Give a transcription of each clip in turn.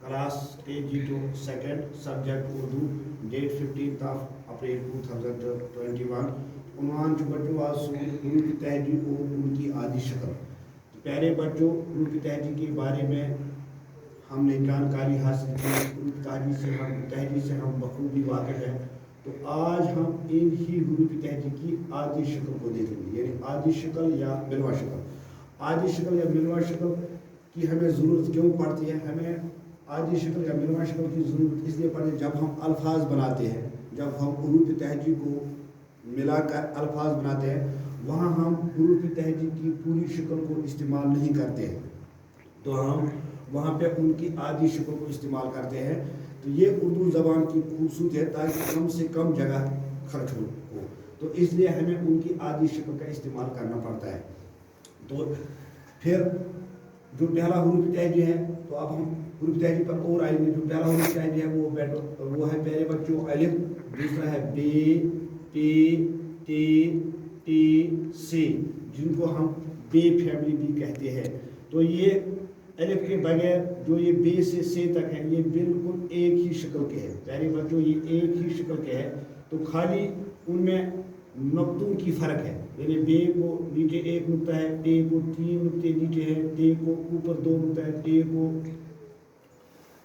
Class KG2 second subject Urdu date 15 April 2021 उन्वान बच्चों आज उर्दू की तहजीब और उनकी आदि शक्ल। प्यारे बच्चों, उर्दू की तहजीब के बारे में हमने जानकारी हासिल की, उर्दू तहजीब से हम बखूबी वाकिफ हैं। तो आज हम इन ही हुरूफ की तहजीब की आदि शक्ल को देखेंगे, यानी आदि शक्ल या मिलवा शक्ल। आदि शक्ल या मिलवा शक्ल की हमें ज़रूरत क्यों पड़ती है? हमें आदि शक्ल या मिलवा शक्ल की ज़रूरत इसलिए पड़ती है जब हम अल्फाज बनाते हैं, जब हम हुरूफ की तहजीब को मिलाकर अल्फाज बनाते हैं, वहाँ हम हुरूफ की तहजीब की पूरी शक्ल को इस्तेमाल नहीं करते हैं, तो हम वहाँ पे उनकी आदि शक्ल को इस्तेमाल करते हैं। तो ये उर्दू ज़बान की खूबसूरती है ताकि कम से कम जगह खर्च हो, तो इसलिए हमें उनकी आदि शक्ल का इस्तेमाल करना पड़ता है। तो फिर जो पहला हुरूफ तहजीब है, तो अब हम हुरूफ तहजीब पर और आएंगे। जो पहला हुरूफ तहजीब है वो है प्यारे बच्चों अलिफ, दूसरा है बे, पे, ते, टे, से, जिनको हम बे फैमिली भी कहते हैं। तो ये अलिफ के बगैर जो ये बे से तक है, ये बिल्कुल एक ही शक्ल के हैं। प्यारे बच्चों, ये एक ही शक्ल के हैं, तो खाली उनमें नुक्तों की फ़र्क है। यानी बे को नीचे एक नुक्ता है, टे को 3 नुक्ते नीचे है, टे को ऊपर 2 नुक्ता है, टे को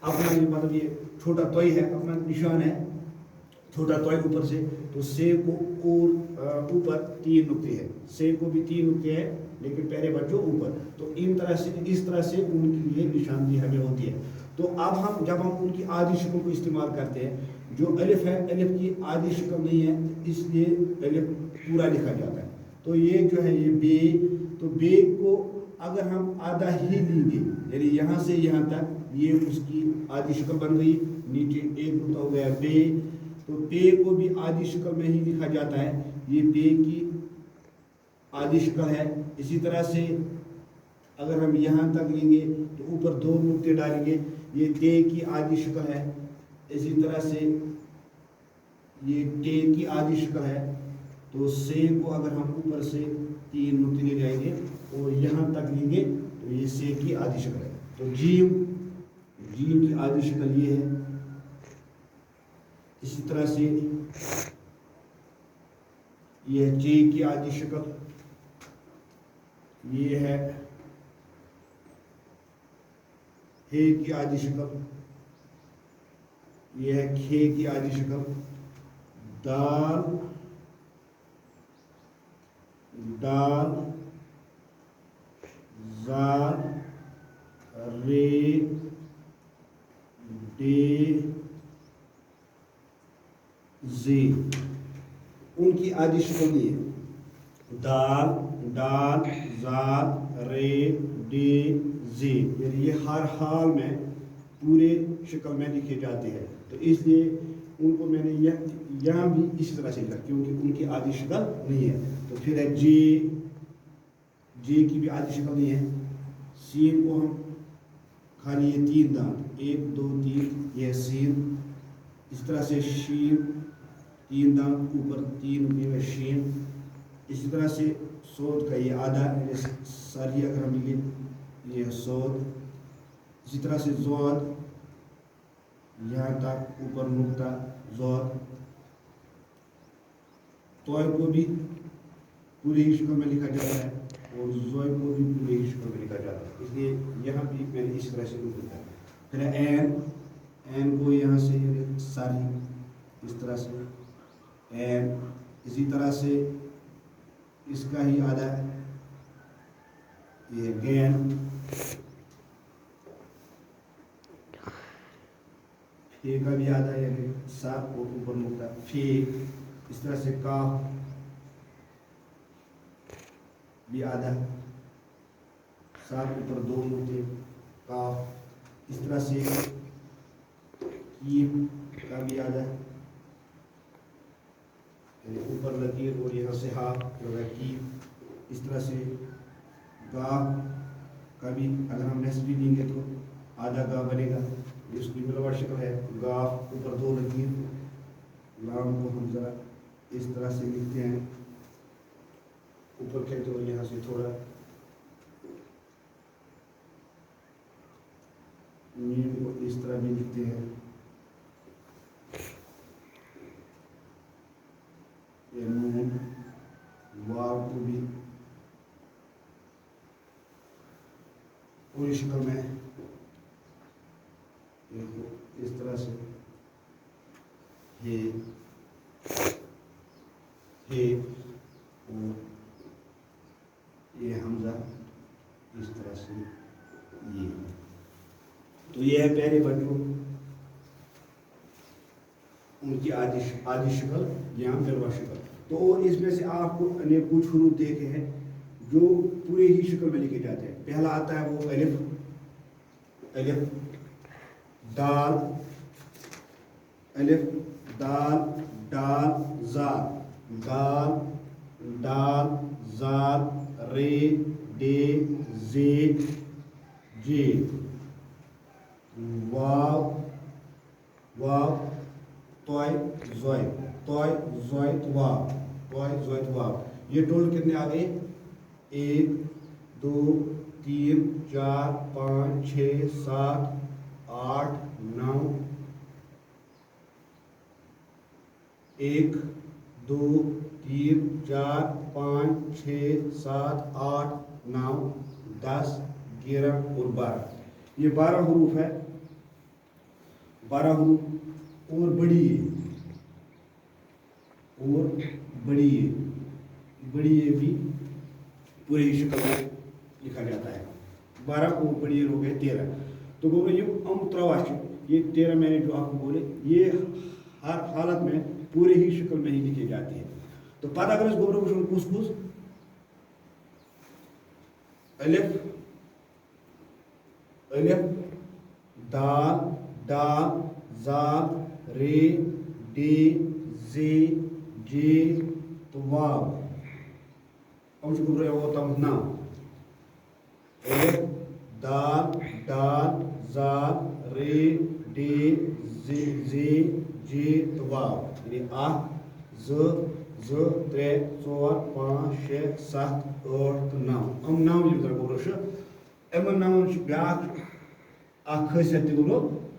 अपना मतलब ये छोटा तोय है, अपना निशान है छोटा तोय ऊपर से, तो से को और ऊपर 3 नुक्ते हैं, से को भी 3 नुक्ते हैं, लेकिन प्यारे बच्चों ऊपर। तो इस तरह से उनकी ये निशानदी हमें होती है। तो अब जब हम उनकी आदि शक्ल को इस्तेमाल करते हैं, जो अलिफ है, अलिफ की आदि शक्ल नहीं है, इसलिए अलिफ पूरा लिखा जाता है। तो ये जो है ये बे, तो बे को अगर हम आधा ही लेंगे, यानी यहाँ से यहाँ तक, ये उसकी आदि शक्ल बन गई, नीचे एक नुक्ता हो गया बे। तो पे को भी आदि शक्ल में ही लिखा जाता है, ये पे की आदि शक्ल है। इसी तरह से अगर हम यहाँ तक लेंगे तो ऊपर 2 नुक्ते डालेंगे, ये ते की आदि शक्ल है। इसी तरह से ये टे की आदि शक्ल है। तो से को अगर हम ऊपर से 3 नुक्ते ले जाएंगे और यहाँ तक लेंगे तो ये से की आदि शक्ल है। तो जीम की आदि शक्ल ये है। इसी तरह से ये है जे की आदि शक्ल, ये है हे की आदि शक्ल, ये है खे की आदि शक्ल, दाल, दाल, जाल, रे, डे, जे, उनकी आदि शक्ल ये है। दाल, डाल, जाल, रे, डे, जे, ये हर हाल में पूरे शक्ल में लिखे जाते हैं। तो इसलिए उनको मैंने यहाँ भी इसी तरह से लिखा, क्योंकि उनकी आदि शक्ल नहीं है। तो फिर है जे की भी आदि शक्ल नहीं है। सीन को हम खाली ये 3 दांत, 1 2 3, ये सीन। इस तरह से शीन, 3 दांत, ऊपर 3 में शीन। इसी तरह से सोद का ये आधा, जैसे सारी अगर हम लिखे, ये सोद। इसी तरह से जोद, यहाँ तक ऊपर नुक्ता, जोद। तोय को भी पूरी ही शक्ल में लिखा जाता है और जोय को भी पूरी ही शक्ल में लिखा जाता है, इसलिए यहाँ भी मैंने इस तरह से लिखा है। फिर एन को यहाँ से सारी इस तरह से एन। इसी तरह से इसका ही आधा ये गैन। फे का भी आधा है, सात को ऊपर नुक्ता फे। इस तरह से काफ भी आधा, सात ऊपर 2 नुक्ते काफ। इस तरह से कीम का भी आधा, ऊपर लकीर और यहाँ से हाफ कीम। इस तरह से गाफ का भी अगर हम नस्बी लेंगे तो आधा गा बनेगा, इसकी मिलवा शक्ल है। गाफ ऊपर 2 लकीर, लाम को हम जरा इस तरह से लिखते हैं, ऊपर कहते हो यहाँ से थोड़ा। मीम को इस तरह भी लिखते हैं, ये नून वाव को भी पूरी शक्ल में इस तरह से हे और ये हमजा इस तरह से ये। तो ये है प्यारे बच्चों उनकी आदि शक्ल या बिलवा शक्ल। तो इसमें से आपको अनेक कुछ हुरूफ देखे हैं जो पूरे ही शक्ल में लिखे जाते हैं। पहला आता है वो अलिफ दाल, अलिफ दाल दाल जाल, दाल दाल जाल रे डे जे जे, वाव वाव तोय जोय, तोय जोय वाव, तोय जोय वाव। ये टोटल कितने आ गए? 1 2 3 4 5 6 7 8 9, 1 2 3 4 5 6 7 8 9 10 11 और 12। ये 12 हरूफ है, 12 हरूफ और बड़ी ये भी पूरे ही शक्ल में लिखा जाता है। 12 को बड़ी हो गए 13। तो बोले ये त्रवाश, ये 13 मैंने जो आपको बोले ये हर हालत में पूरे ही शक्ल में ही लिखी जाती है। तो पता करें गोबर कुछ कुछ अलिफ दाल दाल जाल रे डे जे जे तो वाव। अब जो गोबर वो तम ना अलिफ दाल दाल जाल रे डे जे जे जे तो वाव। यानी आ ज 3 4 5 6 7 8 9। हम 9 लिखते हैं गोबर एमन 9 ब्याक आख खसियत गोलो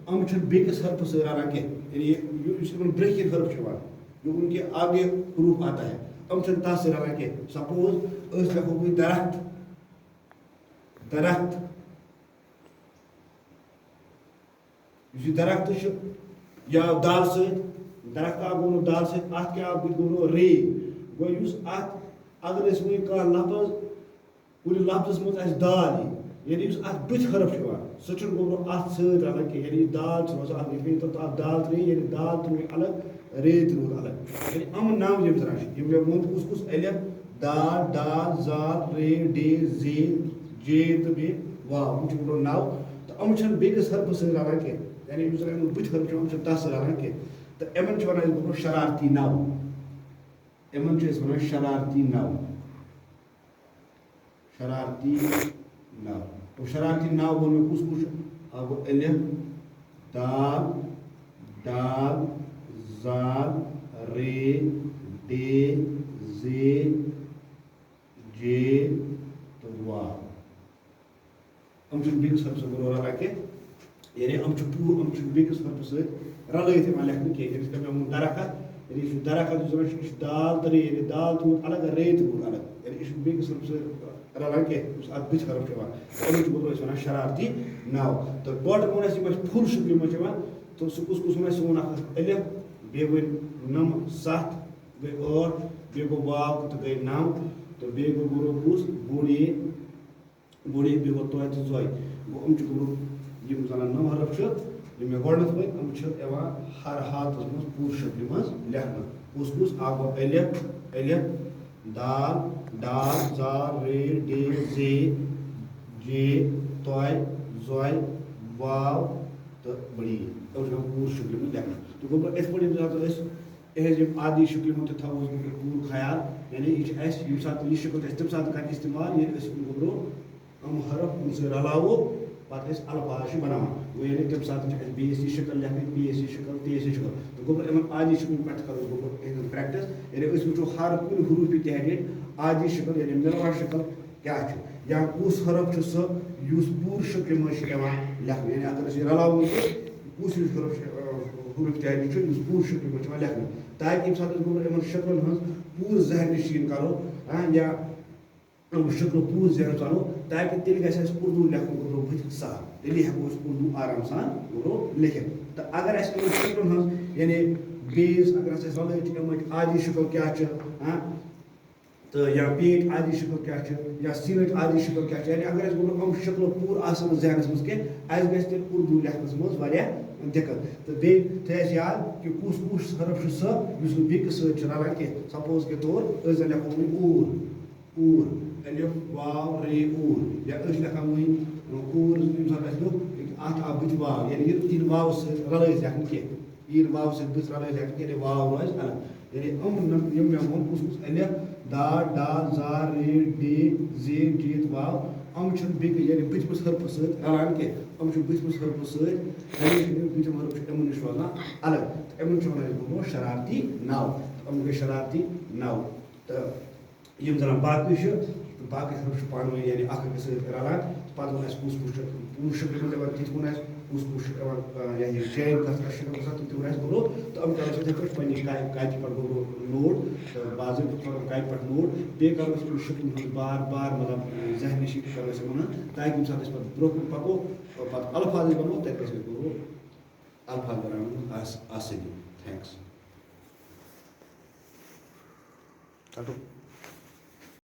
हम बेकिस हर्फ से राना के, यानी ब्रेकिंग हर्फ जो उनके आगे हरूफ आता है हम ता से राना के। सपोज लिखो कोई दरख्त दरख्त, दरख्त या दाल से दरख्त आ गोनो दाल से अत क्या गोनो रे गो अगर कह लफ्ज कुछ लफ्ज मज दाल यानी अत बुथ हरफ सह गोनो अत सत्रा कि यानी दाल तो दाल त्रे यानी दाल त्रो अलग रे त्रो अलग। यानी हम नाम यम तरह वो कुछ अलिफ दाल दाल जाल रे डे जे जे तो बे वाव वो नाव। तो हम बेकिस हरफ सह राना के, यानी बुथ हरफ हम तस राना के। तो एमन वन शरारती नाव, एमन वन शरारती नाव, शरारती नाव। तो शरारती नाव बोल में कुछ अब अलिफ दाल दाल जाल रे डे जे जे तो वाव। हम बेकिस हरफ से रला के, यानी हम बेकिस हरफ से रलत लेखन कहें दरख्त, यानी दरख्त दाल तरे यानी दाल थोड़ अलग रे थोड़ अलग, यानी बेकिस हरफ से रलान कह अत बुथ हरफ वन शरारती नाव। तो टोटल वो फुल शक्ल में तो सह कुछ वन अलिफ बे वन 9 7 गई 8 बे गो वाव तो गई 9 तो बे गो गोरो कुछ बोड़े बोड़े बे गो तोय तो जोय गो हम गोरो यम जन 9 हरफ मे गणत वन हर हाथ मज पूर शक्ल मज लेखन कुछ आगो अलिफ दाल दाल जाल रे डे जे जे तोय जोय वाव तो बड़ी पूर शक्ल में लेखन। तो गोबर इस पे आदि शक्ल में थो पूर ख्याल, यानी ये सात शक्ल तम सात कर इस्तेमाल गोबरो हम हरफ उनसे रलावो पत अल्फाज बनान वो, यानी तम सात बेस शक्ल लेखन बेस शक्ल तेस शक्ल। तो गोबर इन आदि शक्ल पे करो गोबर प्रैक्टिस, यानी वो हर कुन हरूफ तहरीर आदि शक्ल यानी मिलवा शक्ल क्या یا کُس حرف چھُ سُہ یُس پوٗرٕ شکلہِ منٛز چھُ یِوان لیکھنہٕ یعنی اگر أسۍ یہِ رلاوو کُس ہیٚو حرف چھُ حروف جاری چھُ یُس پوٗرٕ شکلہِ منٛز چھُ یِوان لیکھنہٕ تاکہِ ییٚمہِ ساتہٕ أسۍ گۄڈٕ یِمن شکلن ہٕنٛز پوٗرٕ ذہن نشیٖن کرو یا یِم شکلہٕ پوٗرٕ ذہن ژانو تاکہِ تیٚلہِ گژھِ اَسہِ اردوٗ لیکھُن گۄڈٕ بٕتھِ سہل تیٚلی ہٮ۪کو أسۍ اردوٗ آرام سان گۄڈٕ لیکھِتھ تہٕ اگر اَسہِ یِمن شکلن ہٕنٛز یعنی بیس اگر اَسہِ رلٲوِتھ چھِ یِمٕچ آدی شکل کیٛاہ چھِ تہٕ یا پیٖٹ آدی شکل کیٛاہ چھِ یا سیٖنٕچ آدی شکل کیٛاہ چھِ یعنی اگر اَسہِ گۄڈٕ یِم شکلہٕ پوٗرٕ آسن نہٕ ذہنس منٛز کینٛہہ اَسہِ گژھِ تیٚلہِ اردوٗ لیکھنس منٛز واریاہ دِقت تہٕ بیٚیہِ تھٲے اَسہِ یاد کہِ کُس کُس حرف چھُ سُہ یُس نہٕ بیٚکہِ سۭتۍ چھُ رلان کینٛہہ سپوز کے طور أسۍ زن لیکھو وۄنۍ اوٗر الف واو رے اوٗر یا أسۍ لیکھان وۄنۍ اوٗر ییٚمہِ ساتہٕ اَسہِ دوٚپ اَتھ آو بٕتھِ واو یعنی یہِ یی نہٕ واوٕ سۭتۍ رلٲیِتھ لیکھنہٕ کینٛہہ یی نہٕ واوٕ سۭتۍ بٕتھِ رلٲیِتھ لیکھنہٕ کینٛہہ یعنی واو روزِ الگ یعنی یِم مےٚ ووٚن کُس کُس الف دال ڈال زال ریڈ ڈے زے ڈیٖت واو یِم چھِنہٕ بیٚکہِ یعنی بٕتھمِس حرفہٕ سۭتۍ رلان کینٛہہ یِم چھِ بٕتھمِس حرفہٕ سۭتۍ بٕتھِم حرف چھِ یِمن نِش روزان الگ تہٕ یِمن چھِ وَنان أسۍ برونٛٹھ شرارتی نَو یِم گٔے شرارتی نَو تہٕ یِم زَن باقٕے چھِ باقٕے حرف چھِ پانہٕ ؤنۍ یعنی اکھ أکِس سۭتۍ رلان پَتہٕ ووٚن اَسہِ کُس کُس چھُ پوٗرٕ شکلہِ منٛز یِوان تِتھ ووٚن اَسہِ کُس کُس چھُ یِوان یعنی چین کَتھ کَتھ شکل گژھان تِم تہِ ووٚن اَسہِ گۄڈٕ تہٕ یِم کَرو أسۍ یِتھَے پٲٹھۍ پنٛنہِ کاپہِ پٮ۪ٹھ گۄڈٕ نوٹ تہٕ باضٲبطہٕ کَرو کاپہِ پٮ۪ٹھ نوٹ بیٚیہِ کَرو أسۍ یِم شکلہِ ہُنٛد بار بار مطلب ذہن نشی کَرو أسۍ یِمن تاکہِ ییٚمہِ ساتہٕ أسۍ پَتہٕ برونٛہہ کُن پَکو پَتہٕ الفاظ بَناوو تَتہِ گژھِ اَسہِ گۄڈٕ الفاظ بَناوُن آسٲنی تھینکٕس